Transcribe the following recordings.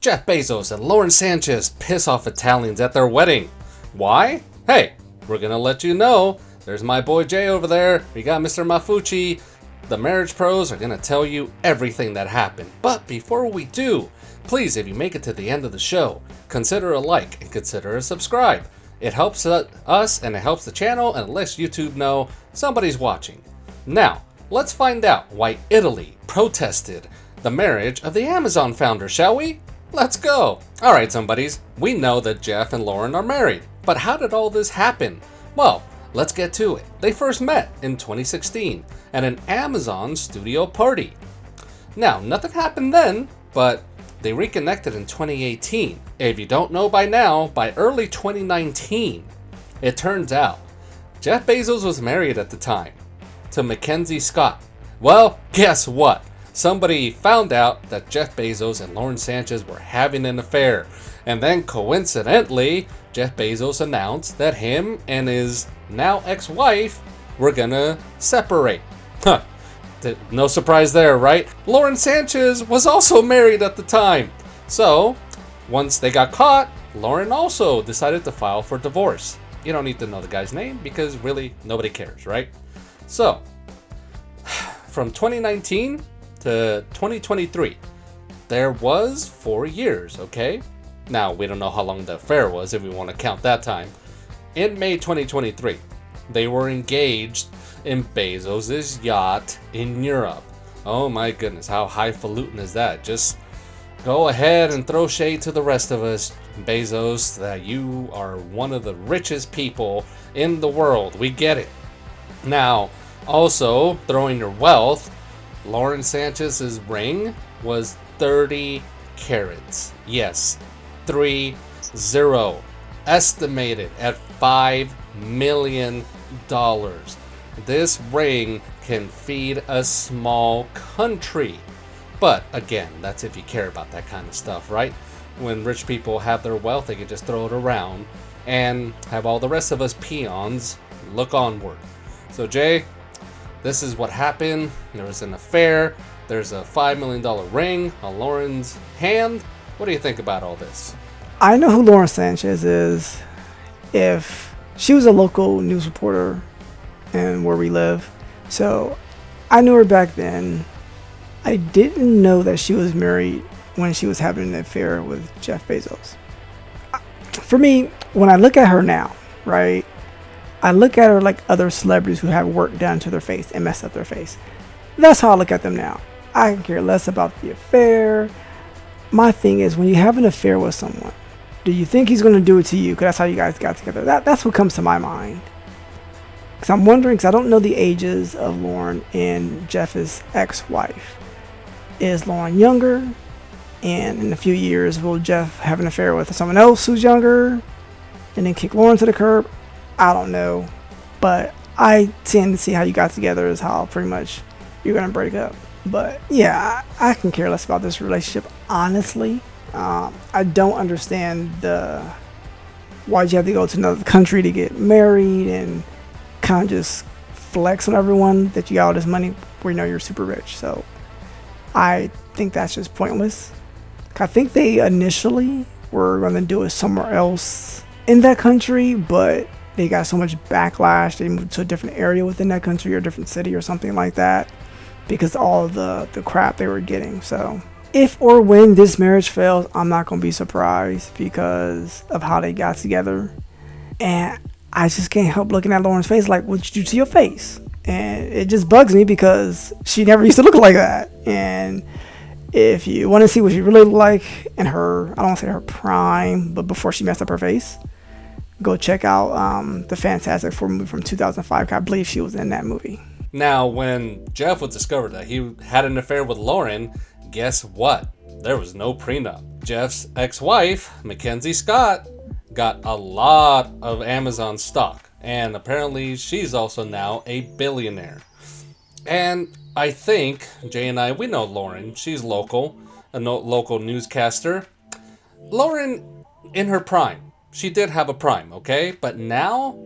Jeff Bezos and Lauren Sanchez piss off Italians at their wedding. Why? Hey, we're gonna let you know. There's my boy Jay over there. We got Mr. Mafucci. The marriage pros are gonna tell you everything that happened. But before we do, please, if you make it to the end of the show, consider a like and consider a subscribe. It helps us and it helps the channel and lets YouTube know somebody's watching. Now, let's find out why Italy protested the marriage of the Amazon founder, shall we? Let's go! Alright, somebodies, we know that Jeff and Lauren are married, but how did all this happen? Well, let's get to it. They first met in 2016 at an Amazon studio party. Now, nothing happened then, but they reconnected in 2018. If you don't know by now, by early 2019, it turns out Jeff Bezos was married at the time to Mackenzie Scott. Well, guess what? Somebody found out that Jeff Bezos and Lauren Sanchez were having an affair. And then coincidentally, Jeff Bezos announced that him and his now ex-wife were gonna separate. Huh. No surprise there, right? Lauren Sanchez was also married at the time. So, once they got caught, Lauren also decided to file for divorce. You don't need to know the guy's name because really nobody cares, right? So, from 2019 to 2023, there was 4 years, okay? Now, we don't know how long the affair was if we want to count that time. In May 2023, they were engaged in Bezos' yacht in Europe. Oh my goodness, how highfalutin is that? Just go ahead and throw shade to the rest of us, Bezos, that you are one of the richest people in the world. We get it. Now, also, throwing your wealth, Lauren Sanchez's ring was 30 carats. Yes, 30. Estimated at $5 million. This ring can feed a small country. But again, that's if you care about that kind of stuff, right? When rich people have their wealth, they can just throw it around and have all the rest of us peons look onward. So Jay, this is what happened. There was an affair. There's a $5 million ring on Lauren's hand. What do you think about all this? I know who Lauren Sanchez is. If she was a local news reporter and where we live, so I knew her back then. I didn't know that she was married when she was having an affair with Jeff Bezos. For me, when I look at her now, right, I look at her like other celebrities who have work done to their face and messed up their face. That's how I look at them now. I can care less about the affair. My thing is, when you have an affair with someone, do you think he's going to do it to you? Because that's how you guys got together. That's what comes to my mind. Because I'm wondering, because I don't know the ages of Lauren and Jeff's ex-wife. Is Lauren younger? And in a few years, will Jeff have an affair with someone else who's younger? And then kick Lauren to the curb? I don't know. But I tend to see how you got together is how pretty much you're going to break up. But yeah, I can care less about this relationship, honestly. I don't understand why'd you have to go to another country to get married and kind of just flex on everyone that you got all this money where you know you're super rich. So I think that's just pointless. I think they initially were going to do it somewhere else in that country, but they got so much backlash. They moved to a different area within that country or a different city or something like that because of all of the crap they were getting. So if or when this marriage fails, I'm not going to be surprised because of how they got together. And I just can't help looking at Lauren's face like, what'd you do to your face? And it just bugs me because she never used to look like that. And if you want to see what she really looked like in her, I don't want to say her prime, but before she messed up her face, go check out the Fantastic Four movie from 2005. I believe she was in that movie. Now, when Jeff was discovered that he had an affair with Lauren, guess what? There was no prenup. Jeff's ex-wife, Mackenzie Scott, got a lot of Amazon stock. And apparently she's also now a billionaire. And I think, Jay and I, we know Lauren. She's local, a local newscaster. Lauren, in her prime, she did have a prime, okay? But now,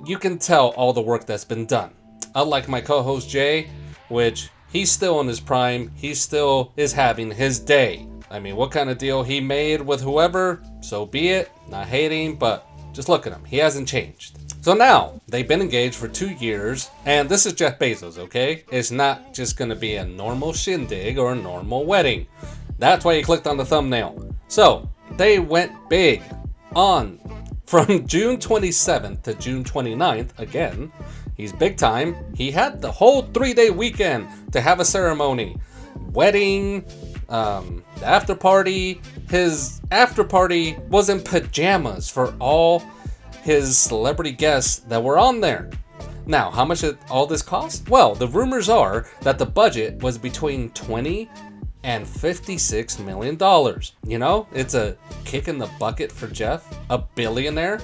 you can tell all the work that's been done. Unlike my co-host Jay, which he's still in his prime, he still is having his day. I mean, what kind of deal he made with whoever, so be it. Not hating, but just look at him. He hasn't changed. So now, they've been engaged for 2 years, and this is Jeff Bezos, okay? It's not just gonna be a normal shindig or a normal wedding. That's why you clicked on the thumbnail. So, they went big on from June 27th to June 29th, again. He's big time. He had the whole 3-day weekend to have a ceremony. Wedding, the after party. His after party was in pajamas for all his celebrity guests that were on there. Now, how much did all this cost? Well, the rumors are that the budget was between $20 and $56 million. You know, it's a kick in the bucket for Jeff, a billionaire.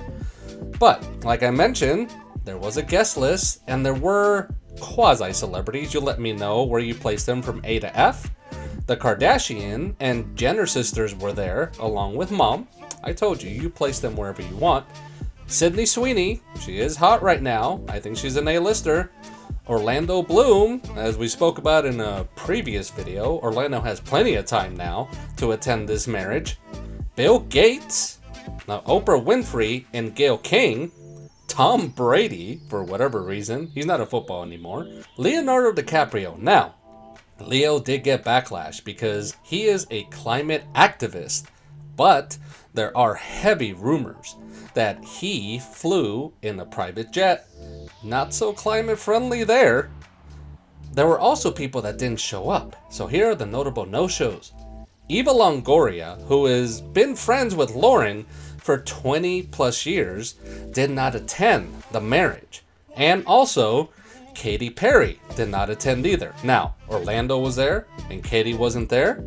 But, like I mentioned, there was a guest list and there were quasi-celebrities. You let me know where you placed them from A to F. The Kardashian and Jenner sisters were there, along with Mom. I told you, you place them wherever you want. Sydney Sweeney, she is hot right now. I think she's an A-lister. Orlando Bloom, as we spoke about in a previous video, Orlando has plenty of time now to attend this marriage. Bill Gates, now Oprah Winfrey and Gayle King, Tom Brady, for whatever reason, he's not a football anymore. Leonardo DiCaprio. Now, Leo did get backlash because he is a climate activist, but there are heavy rumors that he flew in a private jet. Not so climate friendly there. There were also people that didn't show up. So here are the notable no-shows. Eva Longoria, who has been friends with Lauren for 20 plus years, did not attend the marriage. And also, Katy Perry did not attend either. Now, Orlando was there and Katy wasn't there.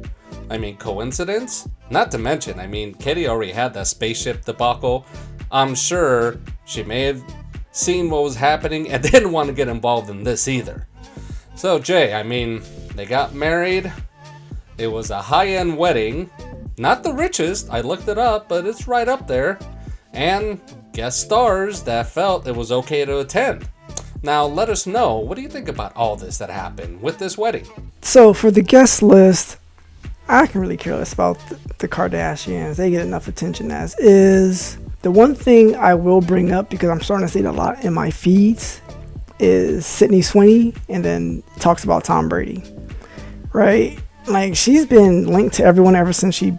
I mean, coincidence? Not to mention, I mean, Katy already had that spaceship debacle. I'm sure she may have seen what was happening and didn't want to get involved in this either. So, Jay, I mean, they got married. It was a high-end wedding. Not the richest, I looked it up, but it's right up there. And guest stars that felt it was okay to attend. Now, let us know, what do you think about all this that happened with this wedding? So, for the guest list, I can really care less about the Kardashians. They get enough attention as is. The one thing I will bring up, because I'm starting to see it a lot in my feeds, is Sydney Sweeney, and then talks about Tom Brady, right? Like, she's been linked to everyone ever since she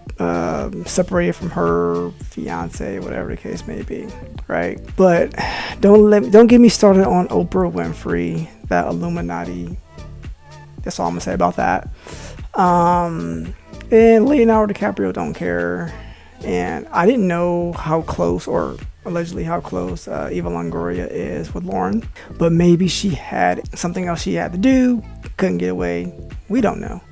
separated from her fiance, whatever the case may be, right? But don't get me started on Oprah Winfrey, that Illuminati. That's all I'm gonna say about that. And Leonardo DiCaprio don't care. And I didn't know how close, or allegedly how close, Eva Longoria is with Lauren. But maybe she had something else she had to do, couldn't get away. We don't know.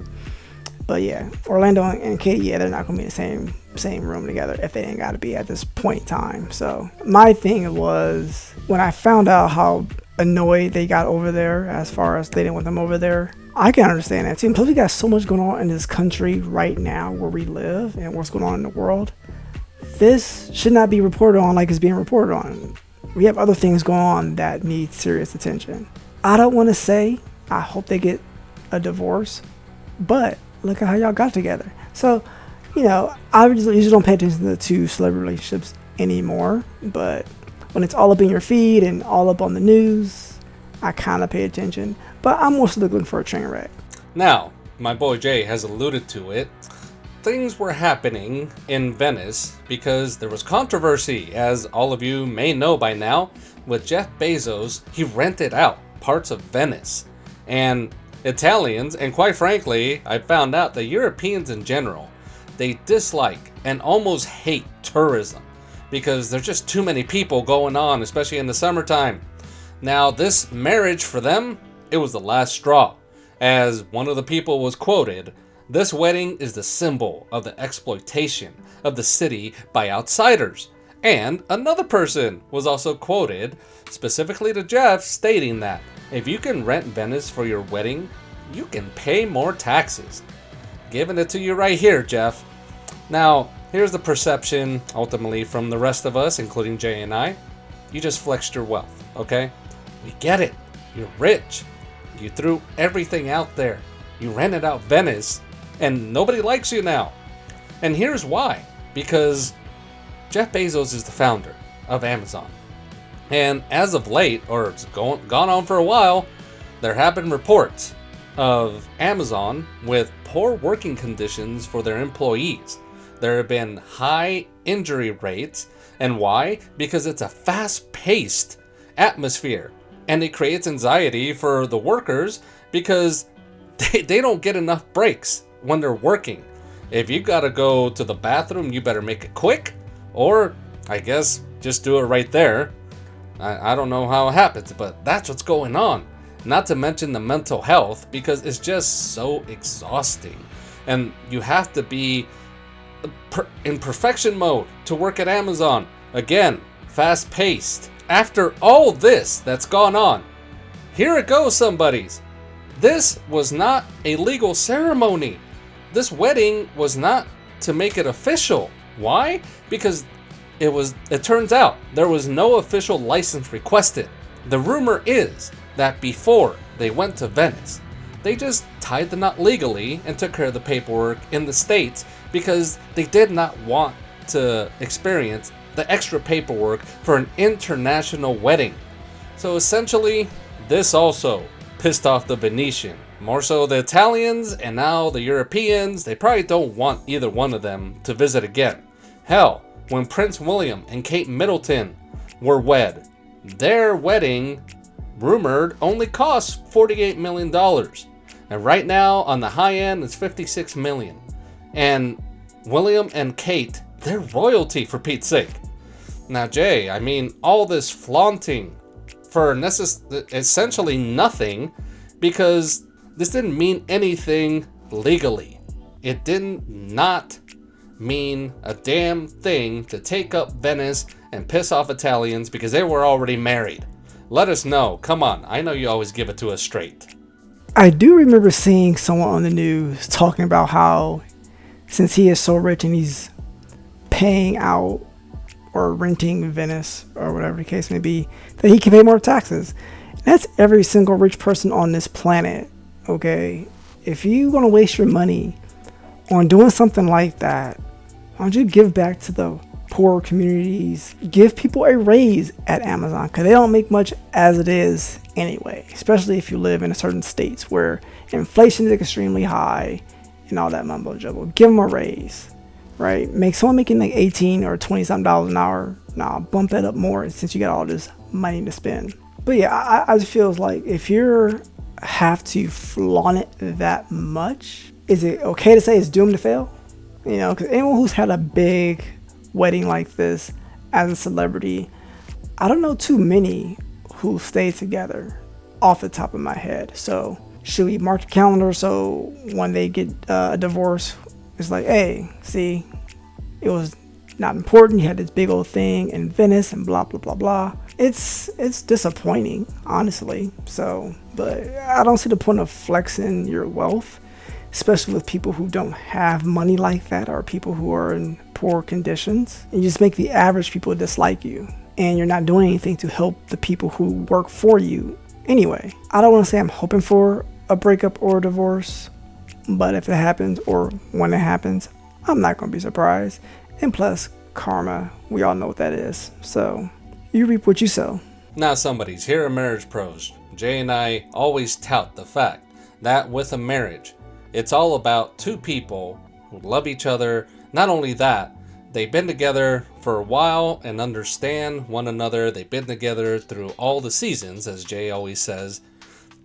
But yeah, Orlando and Katy, yeah, they're not going to be in the same room together if they ain't got to be at this point in time. So my thing was, when I found out how annoyed they got over there, as far as they didn't want them over there, I can understand that too. And plus, we got so much going on in this country right now where we live and what's going on in the world. This should not be reported on like it's being reported on. We have other things going on that need serious attention. I don't want to say I hope they get a divorce, but look at how y'all got together. So, you know, I usually don't pay attention to celebrity relationships anymore, but when it's all up in your feed and all up on the news, I kind of pay attention. But I'm mostly looking for a train wreck. Now, my boy Jay has alluded to it. Things were happening in Venice because there was controversy, as all of you may know by now, with Jeff Bezos. He rented out parts of Venice. And Italians, and quite frankly, I found out that Europeans in general, they dislike and almost hate tourism because there's just too many people going on, especially in the summertime. Now, this marriage for them, it was the last straw. As one of the people was quoted, "This wedding is the symbol of the exploitation of the city by outsiders." And another person was also quoted, specifically to Jeff, stating that if you can rent Venice for your wedding, you can pay more taxes. Giving it to you right here, Jeff. Now, here's the perception, ultimately, from the rest of us, including Jay and I. You just flexed your wealth, okay? We get it. You're rich. You threw everything out there. You rented out Venice, and nobody likes you now. And here's why. Because Jeff Bezos is the founder of Amazon. And as of late, or it's gone on for a while, there have been reports of Amazon with poor working conditions for their employees. There have been high injury rates. And why? Because it's a fast-paced atmosphere. And it creates anxiety for the workers because they don't get enough breaks when they're working. If you gotta go to the bathroom, you better make it quick. Or, I guess, just do it right there. I don't know how it happens, but that's what's going on. Not to mention the mental health, because it's just so exhausting. And you have to be in perfection mode to work at Amazon. Again, fast paced. After all this that's gone on, here it goes, somebody's. This was not a legal ceremony. This wedding was not to make it official. Why? Because it turns out there was no official license requested. The rumor is that before they went to Venice, they just tied the knot legally and took care of the paperwork in the States because they did not want to experience the extra paperwork for an international wedding. So essentially, this also pissed off the Venetian. More so the Italians and now the Europeans. They probably don't want either one of them to visit again. Hell, when Prince William and Kate Middleton were wed, their wedding, rumored, only cost $48 million. And right now, on the high end, it's $56 million. And William and Kate, they're royalty, for Pete's sake. Now, Jay, I mean, all this flaunting for essentially nothing, because this didn't mean anything legally. It didn't not mean a damn thing to take up Venice and piss off Italians because they were already married. Let us know. Come on. I know you always give it to us straight. I do remember seeing someone on the news talking about how since he is so rich and he's paying out or renting Venice or whatever the case may be, that he can pay more taxes. And that's every single rich person on this planet. Okay? If you're going to waste your money on doing something like that, why don't you give back to the poor communities? Give people a raise at Amazon, because they don't make much as it is anyway, especially if you live in certain states where inflation is extremely high and all that mumbo jumbo. Give them a raise, right? Make someone making like 18 or 20 something dollars an hour. Nah, bump it up more since you got all this money to spend. But yeah, I just feels like if you have to flaunt it that much, is it okay to say it's doomed to fail? You know, because anyone who's had a big wedding like this as a celebrity, I don't know too many who stay together off the top of my head. So should we mark the calendar so when they get a divorce, it's like, hey, see, it was not important. You had this big old thing in Venice and blah, blah, blah, blah. It's disappointing, honestly. So, but I don't see the point of flexing your wealth, especially with people who don't have money like that or people who are in poor conditions. You just make the average people dislike you, and you're not doing anything to help the people who work for you anyway. I don't want to say I'm hoping for a breakup or a divorce, but if it happens or when it happens, I'm not going to be surprised. And plus, karma, we all know what that is. So you reap what you sow. Now, somebody's here at Marriage Pros. Jay and I always tout the fact that with a marriage, it's all about two people who love each other. Not only that, they've been together for a while and understand one another. They've been together through all the seasons, as Jay always says.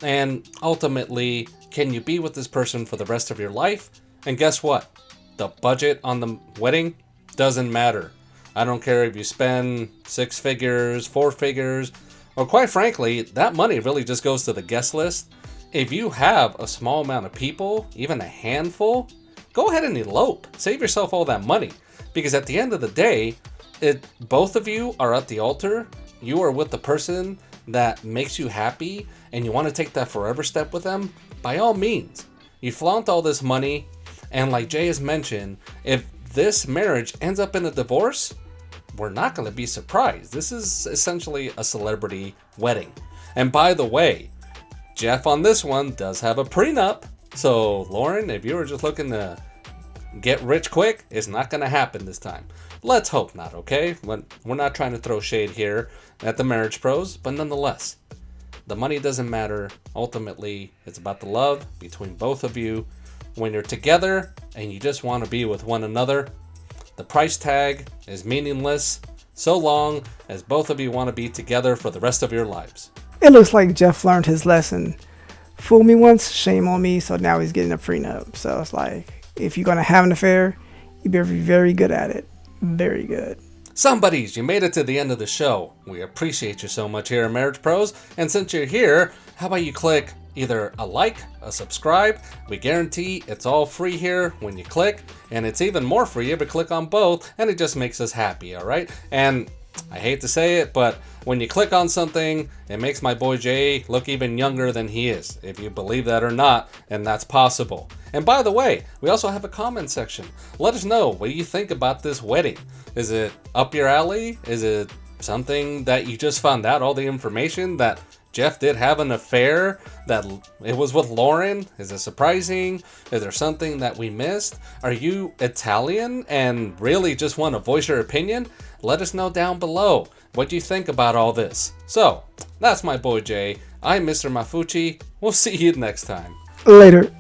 And ultimately, can you be with this person for the rest of your life? And guess what? The budget on the wedding doesn't matter. I don't care if you spend 6 figures, 4 figures, or quite frankly, that money really just goes to the guest list. If you have a small amount of people, even a handful, go ahead and elope. Save yourself all that money. Because at the end of the day, both of you are at the altar. You are with the person that makes you happy and you want to take that forever step with them. By all means, you flaunt all this money. And like Jay has mentioned, if this marriage ends up in a divorce, we're not going to be surprised. This is essentially a celebrity wedding. And by the way, Jeff on this one does have a prenup. So Lauren, if you were just looking to get rich quick is not going to happen this time. Let's hope not, okay? We're not trying to throw shade here at the marriage pros, but nonetheless, the money doesn't matter. Ultimately, it's about the love between both of you. When you're together and you just want to be with one another, the price tag is meaningless so long as both of you want to be together for the rest of your lives. It looks like Jeff learned his lesson. Fool me once, shame on me, so now he's getting a prenup. So it's like, if you're going to have an affair, you better be very good at it. Very good. Somebodies, you made it to the end of the show. We appreciate you so much here at Marriage Pros. And since you're here, how about you click either a like, a subscribe. We guarantee it's all free here when you click. And it's even more free if you click on both. And it just makes us happy, all right? And I hate to say it, but when you click on something, it makes my boy Jay look even younger than he is, if you believe that or not, and that's possible. And by the way, we also have a comment section. Let us know what you think about this wedding. Is it up your alley? Is it something that you just found out all the information that Jeff did have an affair, that it was with Lauren? Is it surprising? Is there something that we missed? Are you Italian and really just want to voice your opinion? Let us know down below what you think about all this. So, that's my boy Jay. I'm Mr. Mafucci. We'll see you next time. Later.